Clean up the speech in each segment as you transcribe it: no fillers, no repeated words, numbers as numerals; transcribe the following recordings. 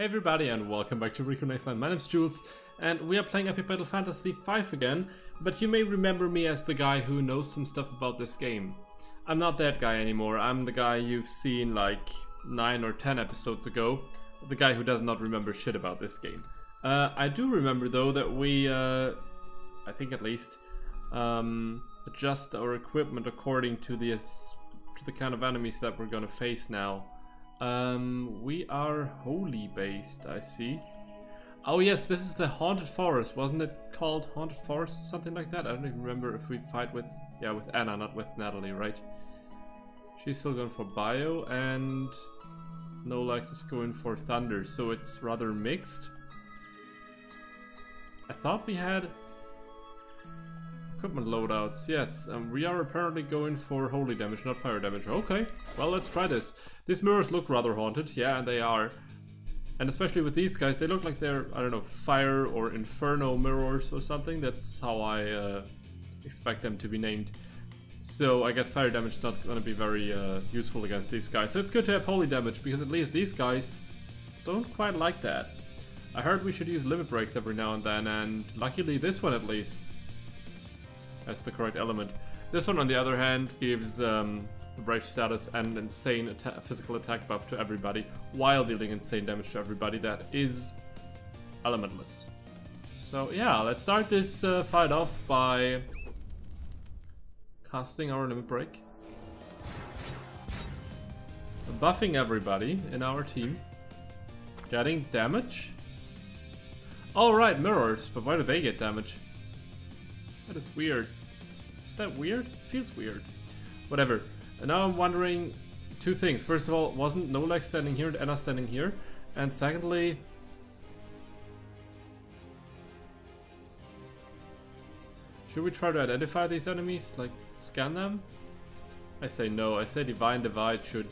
Hey everybody and welcome back to RikuNaceLand. My name's Jules and we are playing Epic Battle Fantasy 5 again, but you may remember me as the guy who knows some stuff about this game. I'm not that guy anymore. I'm the guy you've seen like 9 or 10 episodes ago, the guy who does not remember shit about this game. I do remember though that we, I think at least, adjust our equipment according to the kind of enemies that we're gonna face now. We are holy based, I see. Oh yes, this is the Haunted Forest. Wasn't it called Haunted Forest or something like that? I don't even remember if we fight with, yeah, with Anna, not with Natalie, right? She's still going for Bio and Nolex is going for Thunder, so it's rather mixed. I thought we had equipment loadouts, yes. We are apparently going for holy damage, not fire damage. Okay, well let's try this. These mirrors look rather haunted, yeah, and they are. And especially with these guys, they look like they're, I don't know, fire or inferno mirrors or something. That's how I expect them to be named. So I guess fire damage is not going to be very useful against these guys. So it's good to have holy damage, because at least these guys don't quite like that. I heard we should use limit breaks every now and then, and luckily this one at least has the correct element. This one on the other hand gives Brave status and insane physical attack buff to everybody, while dealing insane damage to everybody that is elementless. So yeah, let's start this fight off by casting our limit break. Buffing everybody in our team. Getting damage. Alright, mirrors, but why do they get damage? That is weird. Is that weird? Feels weird. Whatever. And now I'm wondering two things. First of all, wasn't Nolex standing here and Anna standing here? And secondly, should we try to identify these enemies? Like, scan them? I say no. I say Divine Divide should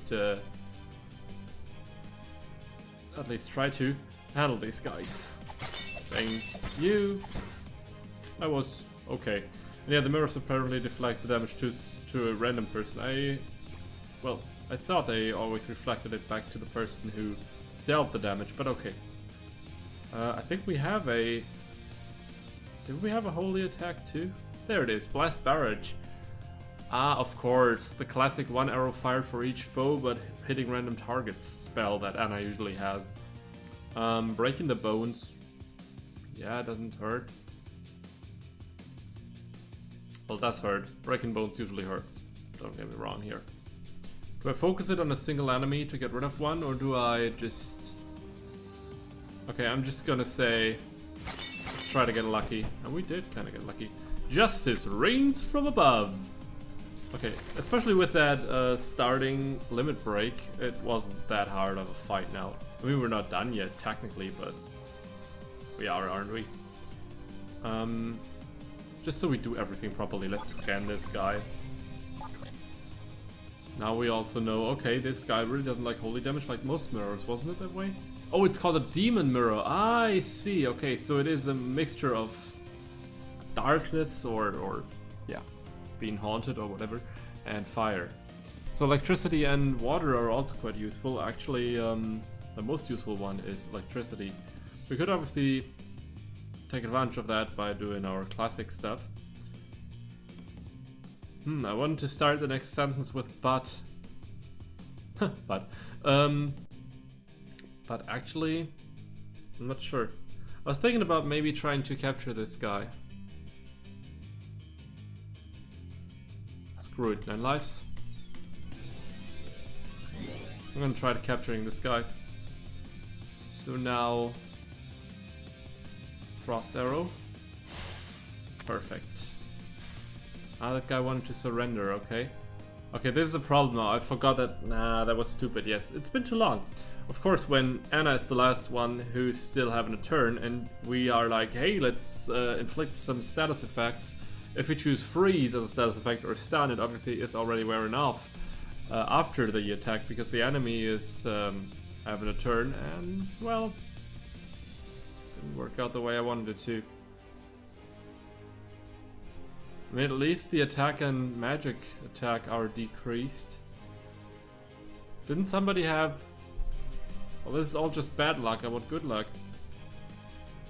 at least try to handle these guys. Thank you. That was okay. And yeah, the mirrors apparently deflect the damage to a random person. Well, I thought they always reflected it back to the person who dealt the damage, but okay. I think we have a... Did we have a holy attack too? There it is, Blast Barrage. Ah, of course, the classic one arrow fired for each foe, but hitting random targets spell that Anna usually has. Breaking the bones. Yeah, it doesn't hurt. Well, that's hurt. Breaking bones usually hurts. Don't get me wrong here. Do I focus it on a single enemy to get rid of one, or do I just... Okay, I'm just gonna say... Let's try to get lucky. And we did kind of get lucky. Justice rains from above! Okay, especially with that starting limit break, it wasn't that hard of a fight now. I mean, we're not done yet, technically, but... We are, aren't we? Just so we do everything properly, let's scan this guy. Now we also know, okay, this guy really doesn't like holy damage like most mirrors, wasn't it that way? Oh, it's called a demon mirror. Ah, I see. Okay, so it is a mixture of darkness or yeah, being haunted or whatever, and fire. So electricity and water are also quite useful. Actually, the most useful one is electricity. We could obviously take advantage of that by doing our classic stuff. I wanted to start the next sentence with but. But actually, I'm not sure. I was thinking about maybe trying to capture this guy. Screw it, 9 lives. I'm gonna try to capturing this guy. So now... Frost arrow. Perfect. Ah, that guy wanted to surrender, okay. Okay, this is a problem now. I forgot that. Nah, that was stupid, yes. It's been too long. Of course, when Anna is the last one who's still having a turn, and we are like, hey, let's inflict some status effects. If we choose freeze as a status effect or stun, it obviously is already wearing off after the attack, because the enemy is having a turn, and, well... Didn't work out the way I wanted it to. I mean, at least the attack and magic attack are decreased. Didn't somebody have Well, this is all just bad luck. I want good luck.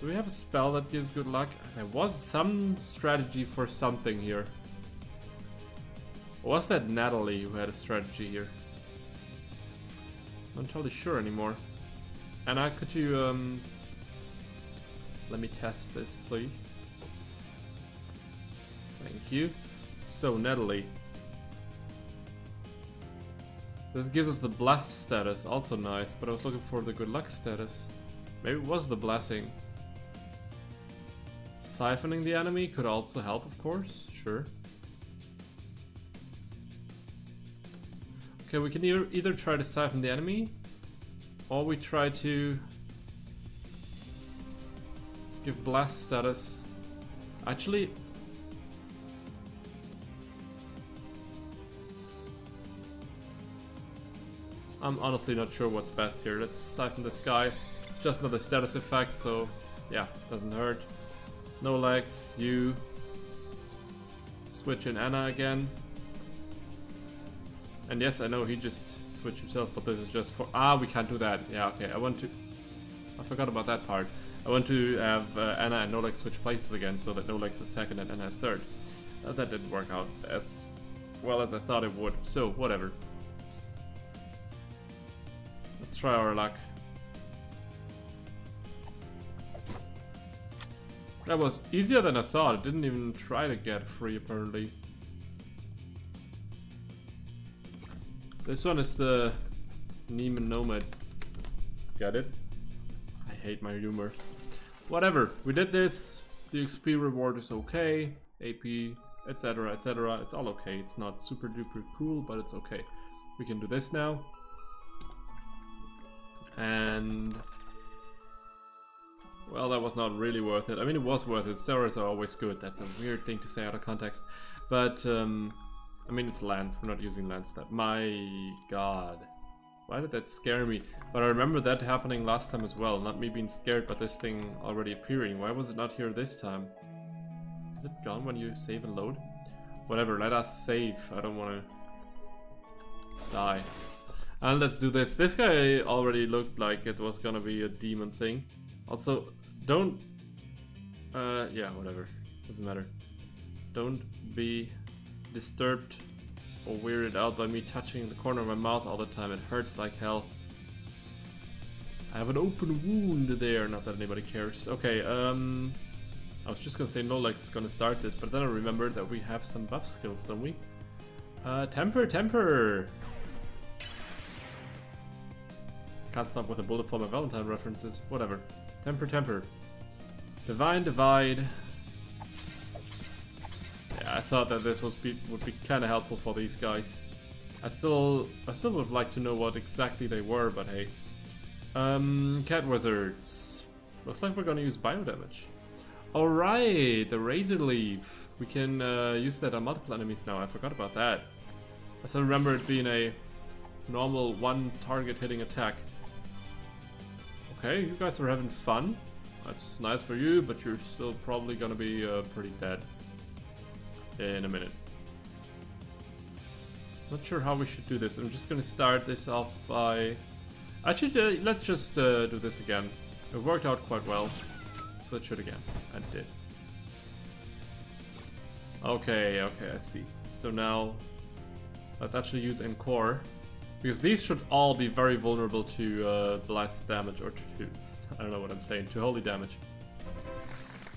Do we have a spell that gives good luck? There was some strategy for something here. Or was that Natalie who had a strategy here? I'm not totally sure anymore. Anna, could you let me test this, please? Thank you. So, Natalie. This gives us the blessed status, also nice, but I was looking for the good luck status. Maybe it was the blessing. Siphoning the enemy could also help, of course, sure. Okay, we can either try to siphon the enemy, or we try to give blast status. Actually, I'm honestly not sure what's best here. Let's siphon this guy. Just another status effect, so yeah, doesn't hurt. No legs, you. Switch in Anna again. And yes, I know he just switched himself, but this is just for... Ah, we can't do that. Yeah, okay, I forgot about that part. I want to have Anna and Nolex switch places again, so that Nolex is second and Anna is third. That didn't work out as well as I thought it would, so whatever. Let's try our luck. That was easier than I thought. It didn't even try to get free, apparently. This one is the Neiman Nomad. Got it? I hate my humor. Whatever, we did this. The XP reward is okay. AP, etc, etc. It's all okay. It's not super duper cool, but it's okay. We can do this now. And... well, that was not really worth it. I mean, it was worth it. Steroids are always good. That's a weird thing to say out of context. But, I mean, it's Lance. We're not using Lance stat. My god. Why did that scare me? But I remember that happening last time as well. Not me being scared, but this thing already appearing. Why was it not here this time? Is it gone when you save and load? Whatever, let us save. I don't want to die. And let's do this. This guy already looked like it was gonna be a demon thing. Also, don't... yeah, whatever. Doesn't matter. Don't be disturbed or weirded out by me touching the corner of my mouth all the time. It hurts like hell. I have an open wound there. Not that anybody cares. Okay, I was just gonna say Nolex is gonna start this, but then I remembered that we have some buff skills, don't we? Temper! Can't stop with a bullet for my Valentine references. Whatever. Temper. Divine Divide. Yeah, I thought that this would be kind of helpful for these guys. I still would like to know what exactly they were, but hey. Cat Wizards. Looks like we're gonna use bio damage. Alright, the Razor Leaf. We can use that on multiple enemies now. I forgot about that. I still remember it being a normal one target hitting attack. Okay, you guys are having fun. That's nice for you, but you're still probably gonna be pretty dead in a minute. Not sure how we should do this. I'm just gonna start this off by... actually, let's just do this again. It worked out quite well, so it should again. And it did. Okay, I see. So now, let's actually use Encore. Because these should all be very vulnerable to blast damage, or to, I don't know what I'm saying, to holy damage.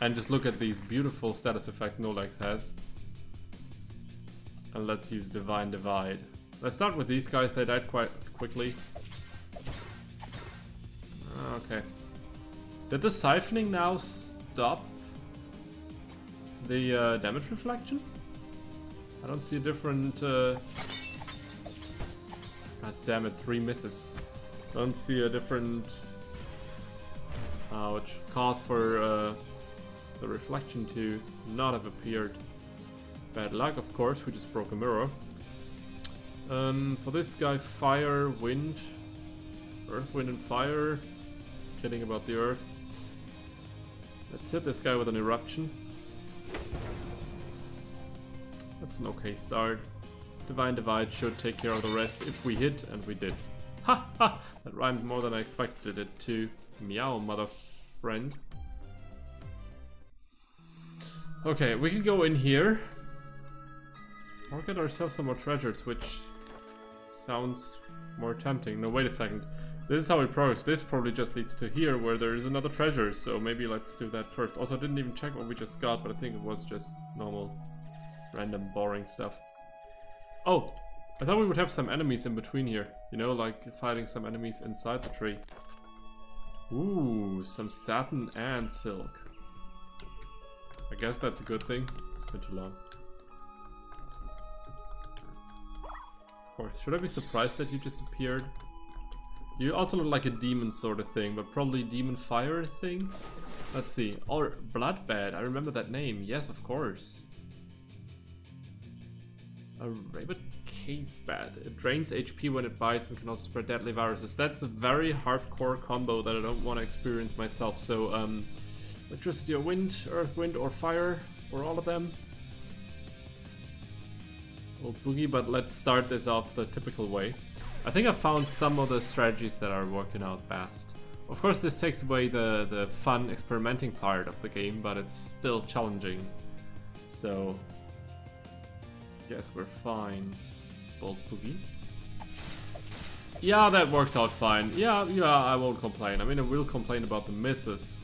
And just look at these beautiful status effects Nolex has. And let's use Divine Divide. Let's start with these guys, they died quite quickly. Okay. Did the siphoning now stop the damage reflection? I don't see a different... God damn it, 3 misses. Don't see a different cause for the reflection to not have appeared. Bad luck, of course, we just broke a mirror. For this guy, fire, wind, earth, wind, and fire. Kidding about the earth. Let's hit this guy with an eruption. That's an okay start. Divine Divide should take care of the rest if we hit, and we did. Ha ha! That rhymed more than I expected it to. Meow, mother friend. Okay, we can go in here. Or get ourselves some more treasures, which sounds more tempting. No, wait a second. This is how we progress. This probably just leads to here, where there is another treasure. So maybe let's do that first. Also, I didn't even check what we just got, but I think it was just normal, random, boring stuff. Oh! I thought we would have some enemies in between here. You know, like fighting some enemies inside the tree. Ooh, some satin and silk. I guess that's a good thing. It's been too long. Of course. Should I be surprised that you just appeared? You also look like a demon sort of thing, but probably demon fire thing? Let's see. Or Bloodbed. I remember that name. Yes, of course. A rabbit cave bat. It drains HP when it bites and can also spread deadly viruses. That's a very hardcore combo that I don't want to experience myself. So, electricity or wind, earth, wind, or fire, or all of them. Old boogie, but let's start this off the typical way. I think I found some of the strategies that are working out best. Of course, this takes away the fun experimenting part of the game, but it's still challenging. So, guess we're fine. Old boogie. Yeah, that works out fine. Yeah, I won't complain. I mean, I will complain about the misses.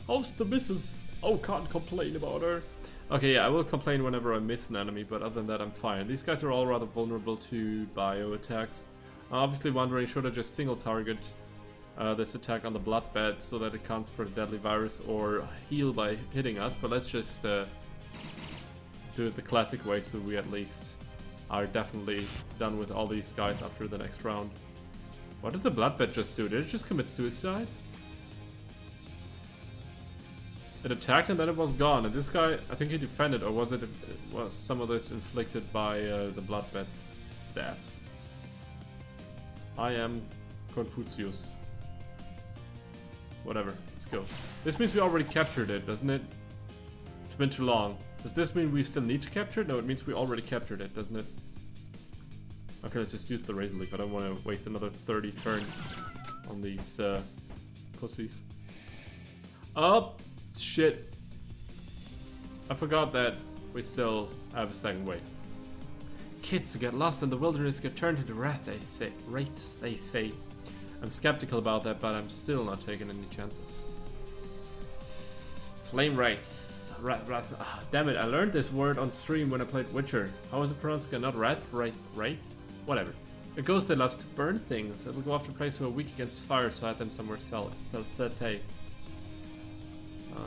How's the misses? Oh, can't complain about her. Okay, yeah, I will complain whenever I miss an enemy, but other than that, I'm fine. These guys are all rather vulnerable to bio attacks. I'm obviously wondering, should I just single target this attack on the bloodbed so that it can't spread a deadly virus or heal by hitting us? But let's just do it the classic way, so we at least are definitely done with all these guys after the next round. What did the bloodbed just do? Did it just commit suicide? It attacked and then it was gone, and this guy, I think he defended, or was some of this inflicted by the bloodbed's death? I am Confucius. Whatever, let's go. This means we already captured it, doesn't it? It's been too long. Does this mean we still need to capture it? No, it means we already captured it, doesn't it? Okay, let's just use the Razor Leaf. I don't want to waste another 30 turns on these pussies. Oh! Shit. I forgot that we still have a second wave. Kids who get lost in the wilderness get turned into wraiths, they say. I'm skeptical about that, but I'm still not taking any chances. Flame Wraith. Damn it, I learned this word on stream when I played Witcher. How is it pronounced again? Not wraith? Whatever. A ghost that loves to burn things. It will go after players who are weak against fire, so add them somewhere else.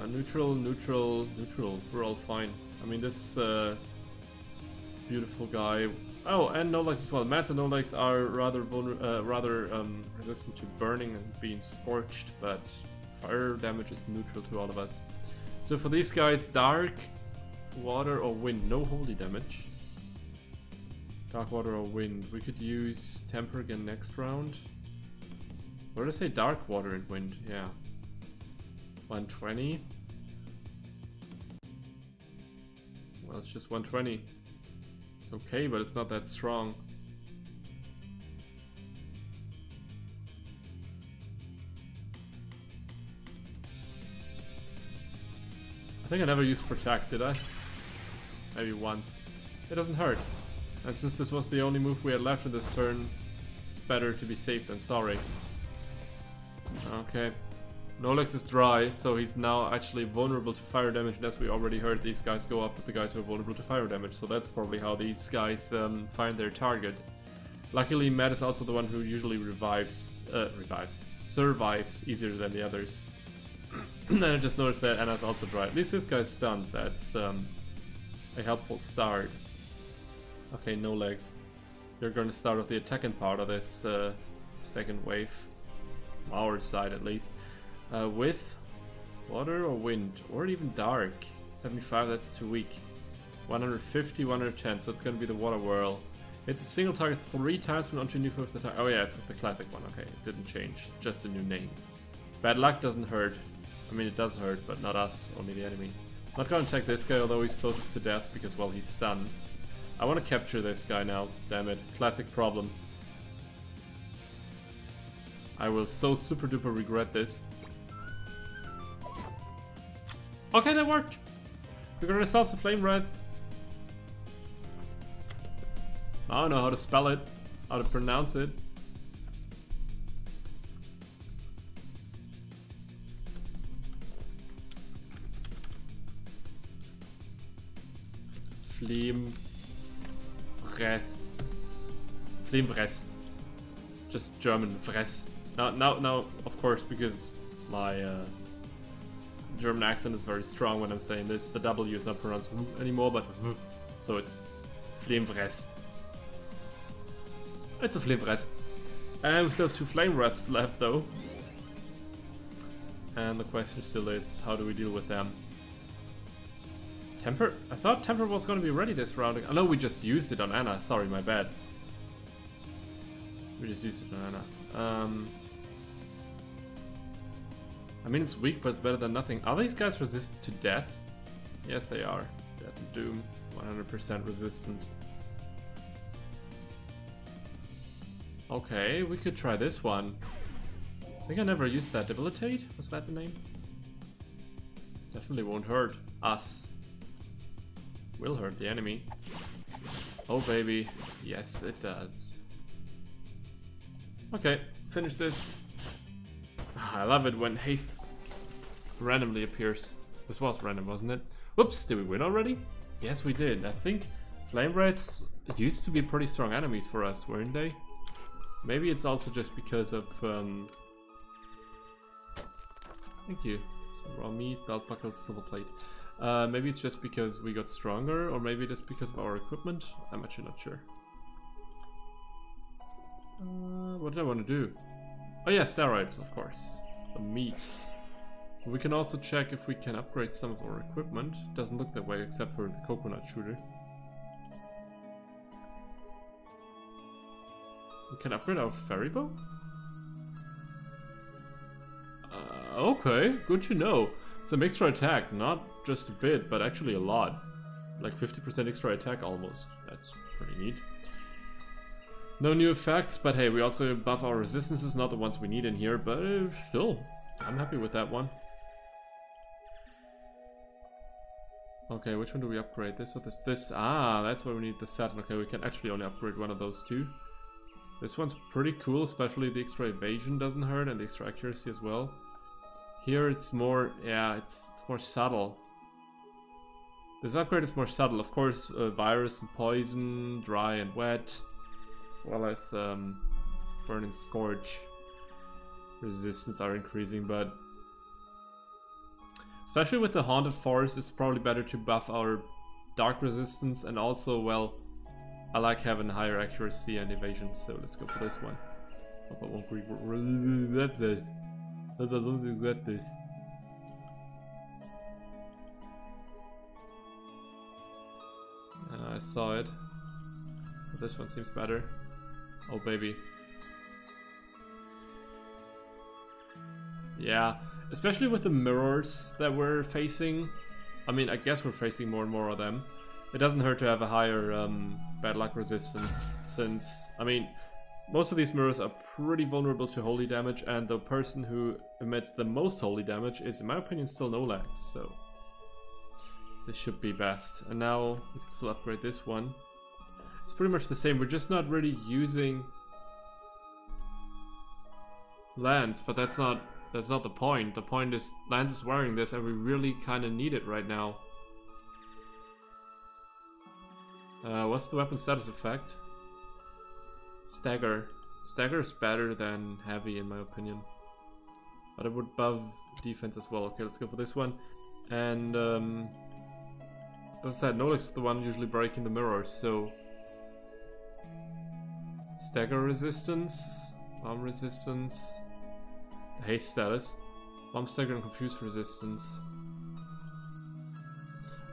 Neutral. We're all fine. I mean, this beautiful guy. Oh, and no legs as well. Mats and no legs are rather resistant to burning and being scorched, but fire damage is neutral to all of us. So for these guys, dark, water, or wind. No holy damage. Dark, water, or wind. We could use temper again next round. What did I say? Dark, water, and wind. Yeah. 120. Well, it's just 120. It's okay, but it's not that strong. I think I never used Protect, did I? Maybe once. It doesn't hurt. And since this was the only move we had left in this turn, it's better to be safe than sorry. Okay. Nolex is dry, so he's now actually vulnerable to fire damage, and as we already heard, these guys go after the guys who are vulnerable to fire damage, so that's probably how these guys find their target. Luckily, Matt is also the one who usually survives easier than the others. Then I just noticed that Anna's also dry. At least this guy's stunned, that's a helpful start. Okay, Nolex. You're going to start with the attacking part of this second wave. From our side, at least. With water or wind, or even dark. 75, that's too weak. 150, 110, so it's gonna be the water whirl. It's a single target 3 times when onto new foot the target. Oh yeah, it's the classic one. Okay, it didn't change, just a new name. Bad luck doesn't hurt. I mean, it does hurt, but not us, only the enemy. Not gonna attack this guy, although he's closest to death because, well, he's stunned. I want to capture this guy now. Damn it, classic problem. I will so super duper regret this. Okay, that worked. We got ourselves a flame red. I don't know how to spell it, how to pronounce it. Flimvress. Just German vress. Now, of course, because my German accent is very strong when I'm saying this. The W is not pronounced anymore, but so it's Flimvress. It's a Flimvress. And we still have 2 flame wraths left though. And the question still is, how do we deal with them? Temper? I thought Temper was going to be ready this round. I know we just used it on Anna. Sorry, my bad. We just used it on Anna. I mean, it's weak, but it's better than nothing. Are these guys resistant to death? Yes, they are. Death and Doom. 100% resistant. Okay, we could try this one. I think I never used that. Debilitate? Was that the name? Definitely won't hurt us. Will hurt the enemy. Oh baby. Yes, it does. Okay, finish this. I love it when haste randomly appears. This was random, wasn't it? Whoops, did we win already? Yes, we did. I think flame rats used to be pretty strong enemies for us, weren't they? Maybe it's also just because of thank you. Some raw meat, belt buckles, silver plate. Maybe it's just because we got stronger, or maybe it's because of our equipment. I'm actually not sure. What did I want to do? Oh yeah, steroids, of course. The meat. We can also check if we can upgrade some of our equipment. Doesn't look that way, except for the coconut shooter. We can upgrade our ferry bow? Okay, good to know. Some extra attack, not just a bit, but actually a lot. Like 50% extra attack almost. That's pretty neat. No new effects, but hey, we also buff our resistances, not the ones we need in here, but still, I'm happy with that one. Okay, which one do we upgrade? This or this? This, that's why we need the set. Okay, we can actually only upgrade one of those two. This one's pretty cool, especially the extra evasion doesn't hurt and the extra accuracy as well. Here it's more, yeah, it's more subtle. This upgrade is more subtle. Of course, virus and poison, dry and wet, as well as burning scourge resistance are increasing, but especially with the haunted forest, it's probably better to buff our dark resistance, and also, well, I like having higher accuracy and evasion, so let's go for this one. Hope I won't regret this. Hope I won't regret this. I saw it. But this one seems better. Oh baby. Yeah, especially with the mirrors that we're facing. I mean, I guess we're facing more and more of them. It doesn't hurt to have a higher bad luck resistance, since, I mean, most of these mirrors are pretty vulnerable to holy damage, and the person who emits the most holy damage is, in my opinion, still Nolax, so this should be best. And now we can still upgrade this one. It's pretty much the same, we're just not really using Lance, but that's not the point. The point is Lance is wearing this and we really kind of need it right now. What's the weapon status effect? Stagger. Stagger is better than heavy in my opinion, but it would buff defense as well. Okay, let's go for this one. And as I said, Nolix is the one usually breaking the mirrors, so stagger resistance, bomb resistance, the haste status, bomb stagger and confuse resistance.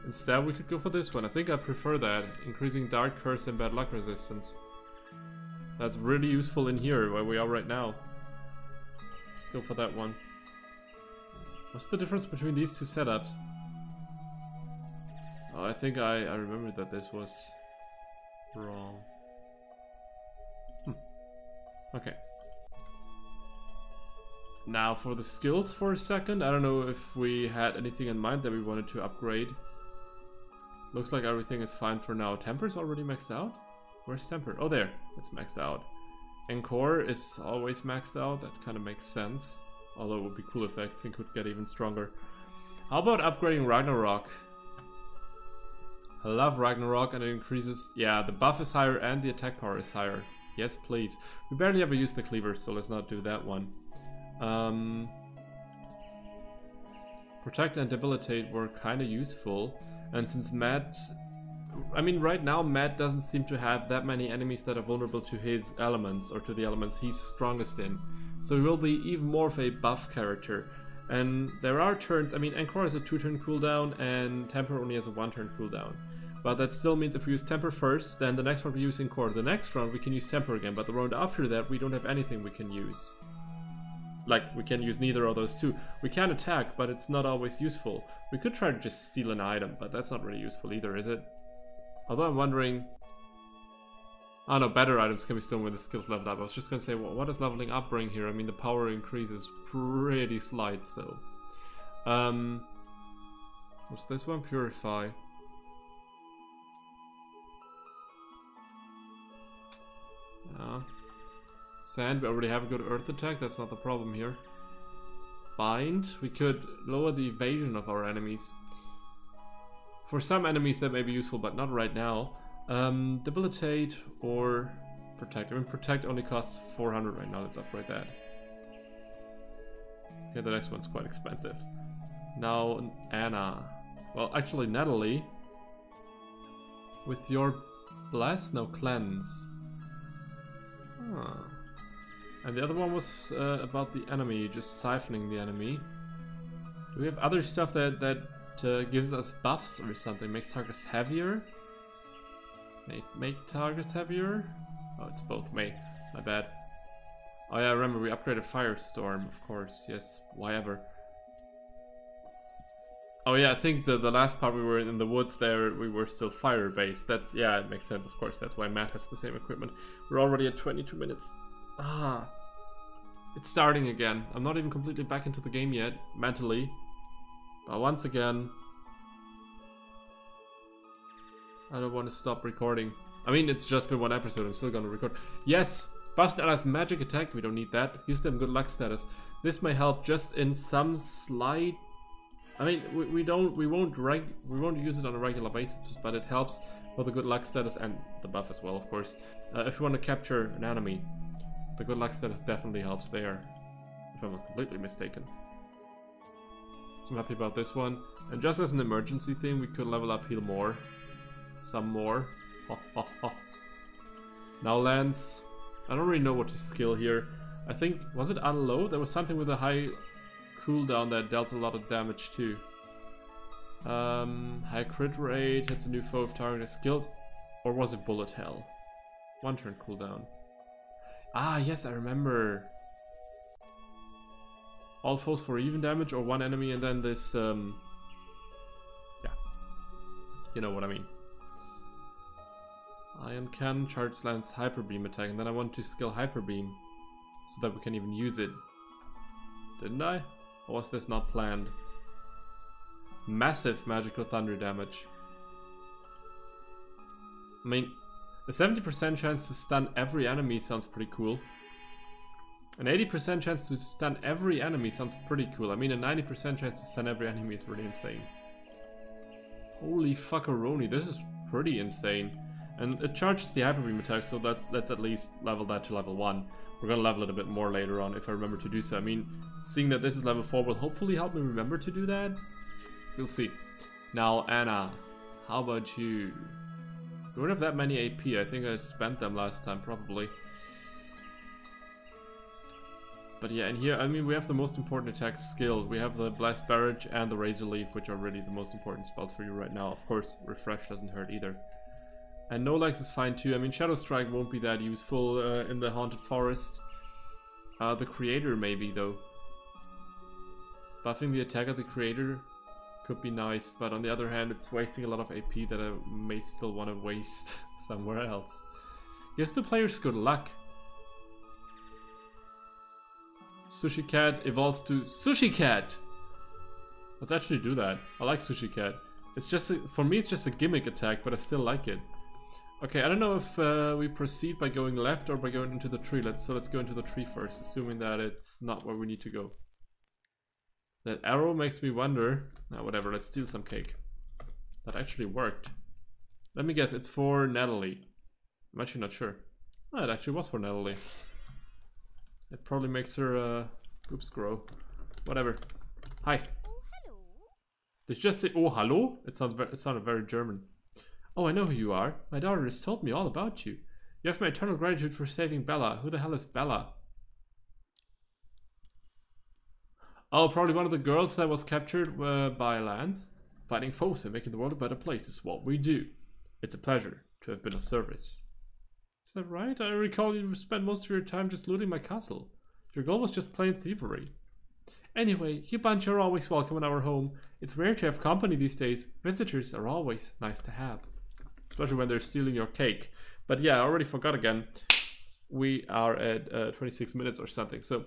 Instead we could go for this one. I think I prefer that, increasing dark curse and bad luck resistance. That's really useful in here where we are right now. Let's go for that one. What's the difference between these two setups? Oh, I think I remembered that this was wrong. Okay. Now for the skills for a second, I don't know if we had anything in mind that we wanted to upgrade. Looks like everything is fine for now. Temper's already maxed out? Where's Temper? Oh, there. It's maxed out. Encore is always maxed out. That kind of makes sense. Although it would be cool if that thing could get even stronger. How about upgrading Ragnarok? I love Ragnarok and it increases... Yeah, the buff is higher and the attack power is higher. Yes, please. We barely ever use the cleaver, so let's not do that one. Protect and debilitate were kind of useful. And since Matt... I mean, right now Matt doesn't seem to have that many enemies that are vulnerable to his elements or to the elements he's strongest in. So he will be even more of a buff character. And there are turns, I mean, Encore has a 2-turn cooldown and Temper only has a 1-turn cooldown. But that still means if we use Temper first, then the next round we use Encore. The next round we can use Temper again, but the round after that we don't have anything we can use. Like, we can use neither of those two. We can attack, but it's not always useful. We could try to just steal an item, but that's not really useful either, is it? Although I'm wondering... Oh no, better items can be stolen when the skills leveled up. I was just gonna say, well, what does leveling up bring here? I mean, the power increase is pretty slight, so... What's this one? Purify. Sand, we already have a good earth attack, that's not the problem here. Bind, we could lower the evasion of our enemies. For some enemies that may be useful, but not right now. Debilitate or protect. I mean, protect only costs 400 right now, let's upgrade that. Okay, the next one's quite expensive. Now, Anna. Well, actually, Natalie. With your bless? No, cleanse. Huh. And the other one was about the enemy, just siphoning the enemy. Do we have other stuff that gives us buffs or something? Makes targets heavier? Make targets heavier? Oh, it's both. My bad. Oh yeah, I remember we upgraded Firestorm, of course. Yes, why ever. Oh yeah, I think the last part we were in the woods there, we were still fire based. That's, yeah, it makes sense, of course. That's why Matt has the same equipment. We're already at 22 minutes. Ah, it's starting again. I'm not even completely back into the game yet, mentally. But once again, I don't want to stop recording. I mean, it's just been one episode, I'm still gonna record. Yes, Bust Ella's magic attack, we don't need that. Gives them good luck status. This may help just in some slight... I mean, we won't use it on a regular basis, but it helps for the good luck status and the buff as well, of course. If you want to capture an enemy, the good luck status definitely helps there, if I'm not completely mistaken. So I'm happy about this one. And just as an emergency thing, we could level up heal more. Some more. Now Lance, I don't really know what to skill here. I think, was it unload? There was something with a high cooldown that dealt a lot of damage too. High crit rate, hits a new foe if target is skilled. Or was it bullet hell? 1 turn cooldown. Ah, yes, I remember. All foes for even damage or 1 enemy and then this, yeah. You know what I mean. Ion Cannon, charge Lance Hyper Beam attack, and then I want to skill Hyper Beam so that we can even use it. Didn't I? Or was this not planned? Massive magical thunder damage. I mean, a 70% chance to stun every enemy sounds pretty cool. An 80% chance to stun every enemy sounds pretty cool. I mean, a 90% chance to stun every enemy is really insane. Holy fuckaroni, this is pretty insane. And it charges the Hyper Beam attack, so let's at least level that to level 1. We're gonna level it a bit more later on if I remember to do so. I mean, seeing that this is level 4 will hopefully help me remember to do that. We'll see. Now, Anna, how about you? We don't have that many AP. I think I spent them last time, probably. But yeah, and here, I mean, we have the most important attack skill. We have the Blast Barrage and the Razor Leaf, which are really the most important spells for you right now. Of course, Refresh doesn't hurt either. And No Legs is fine too. I mean, Shadow Strike won't be that useful in the Haunted Forest. The Creator maybe, though. Buffing the attack of the Creator could be nice, but on the other hand, it's wasting a lot of AP that I may still want to waste somewhere else. Gives the players good luck. Sushi Cat evolves to Sushi Cat. Let's actually do that. I like Sushi Cat. It's just, for me it's just a gimmick attack, but I still like it. Okay, I don't know if we proceed by going left or by going into the tree. So let's go into the tree first, assuming that it's not where we need to go. That arrow makes me wonder. Nah, whatever, let's steal some cake. That actually worked. Let me guess, it's for Natalie. I'm actually not sure. Oh, it actually was for Natalie. It probably makes her boobs grow. Whatever. Hi. Oh, hello. Did you just say, oh, hello? It sounded very German. Oh, I know who you are. My daughter has told me all about you. You have my eternal gratitude for saving Bella. Who the hell is Bella? Oh, probably one of the girls that was captured by Lance. Fighting foes and making the world a better place is what we do. It's a pleasure to have been of service. Is that right? I recall you spent most of your time just looting my castle. Your goal was just plain thievery. Anyway, you bunch are always welcome in our home. It's rare to have company these days. Visitors are always nice to have. Especially when they're stealing your cake. But yeah, I already forgot again. We are at 26 minutes or something. So,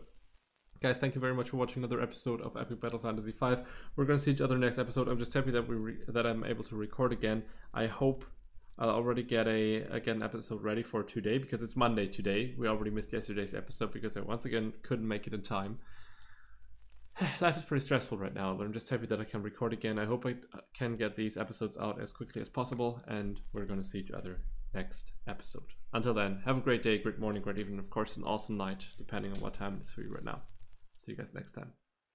guys, thank you very much for watching another episode of Epic Battle Fantasy V. We're going to see each other next episode. I'm just happy that that I'm able to record again. I hope I'll already get an episode ready for today, because it's Monday today. We already missed yesterday's episode because I once again couldn't make it in time. Life is pretty stressful right now, but I'm just happy that I can record again. I hope I can get these episodes out as quickly as possible, and we're going to see each other next episode. Until then, have a great day, great morning, great evening, of course, an awesome night, depending on what time it is for you right now. See you guys next time.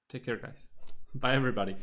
Take care, guys. Bye, everybody.